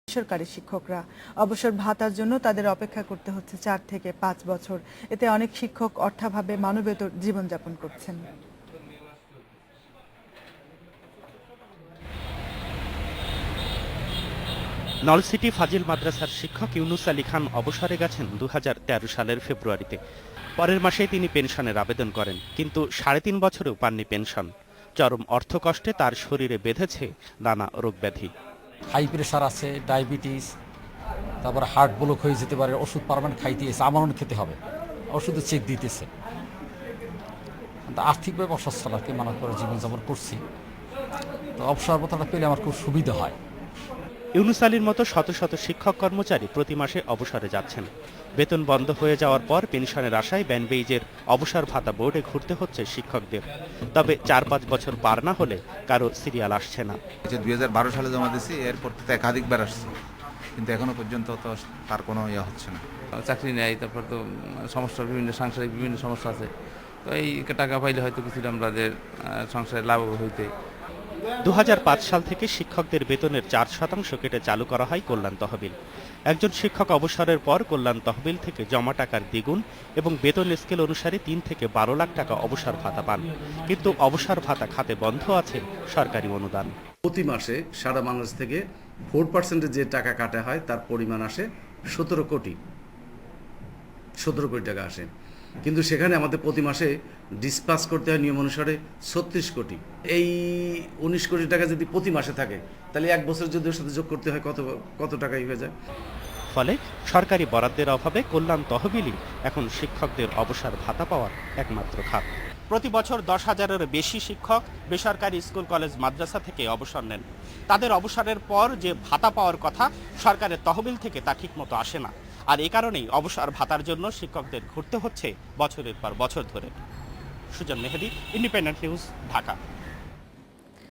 বেসরকারি শিক্ষকরা অবসর ভাতার জন্য তাদের অপেক্ষা করতে হচ্ছে 4 থেকে 5 বছর। এতে অনেক শিক্ষক অর্থাভাবে মানবেতর জীবনযাপন করছেন। নলসিটি ফাজিল মাদ্রাসার শিক্ষক ইউনুস আলী খান অবসরে গেছেন 2013 সালের ফেব্রুয়ারিতে। পরের মাসেই তিনি পেনশনের আবেদন করেন, কিন্তু 3.5 বছরেও পাননি পেনশন। চরম অর্থকষ্টে তার শরীরে বেঁধেছে নানা রোগব্যাধি। হাই প্রেশার আছে, ডায়াবেটিস, তারপরে হার্ট ব্লক হয়ে যেতে পারে, ওষুধ পারমানেন্ট খাইতেছে, আমারও খেতে হবে, ওষুধে চেক দিতেছে। আর্থিকভাবে অসচ্ছল আর কি, মানব করে জীবনযাপন করছি। তো অবসর ভাতাটা পেলে আমার খুব সুবিধা হয়। ইউনুস আলীর মতো শত শত শিক্ষক কর্মচারী প্রতি মাসে অবসরে যাচ্ছেন। বেতন বন্ধ হয়ে যাওয়ার পর পেনশনের আশায় ব্যানবেইজের অবসর ভাতা বোর্ডে ঘুরতে হচ্ছে শিক্ষকদের। তবে 4-5 বছর পার না হলে কারো সিরিয়াল আসছে না। 2012 সালে জমা দিয়েছি, এরপর তো একাধিকবার আসছে, কিন্তু এখনো পর্যন্ত তো তার কোনো ইয়ে হচ্ছে না। চাকরি নেয়, তারপর তো সমস্যা, বিভিন্ন সাংসারিক বিভিন্ন সমস্যা আছে। তো এই টাকা পাইলে হয়তো কিছুটা আমাদের সংসারে লাভ হইতে। 2005 সাল থেকে শিক্ষকদের বেতনের 4% কেটে চালু করা হয় কল্যাণ তহবিল। একজন শিক্ষক অবসরের পর কল্যাণ তহবিল থেকে জমা টাকার দ্বিগুণ এবং বেতন স্কেল অনুসারে 3 থেকে 12 লাখ টাকা অবসর ভাতা পান। কিন্তু অবসর ভাতা খাতে বন্ধ আছে সরকারি অনুদান। প্রতি মাসে সারা বাংলাদেশ থেকে 4% যে টাকা কাটা হয় তার পরিমাণ আসে 17 কোটি টাকা আসে, কিন্তু সেখানে আমাদের প্রতি মাসে ডিসপাস করতে হয় নিয়ম অনুসারে 36 কোটি। এই 19 কোটি টাকা যদি প্রতি মাসে থাকে, তাহলে এক বছর যদি ওর সাথে যোগ করতে হয় কত টাকাই হয়ে যায়। ফলে সরকারি বরাদ্দের অভাবে কল্যাণ তহবিলই এখন শিক্ষকদের অবসর ভাতা পাওয়ার একমাত্র খাত। প্রতি বছর 10,000-এর বেশি শিক্ষক বেসরকারি স্কুল কলেজ মাদ্রাসা থেকে অবসর নেন। তাদের অবসরের পর যে ভাতা পাওয়ার কথা সরকারের তহবিল থেকে তা ঠিকমতো আসে না। আর এ কারণেই অবসর ভাতার জন্য শিক্ষকদের ঘুরতে হচ্ছে বছরের পর বছর ধরে। সুজন মেহেদি, ইন্ডিপেন্ডেন্ট নিউজ, ঢাকা।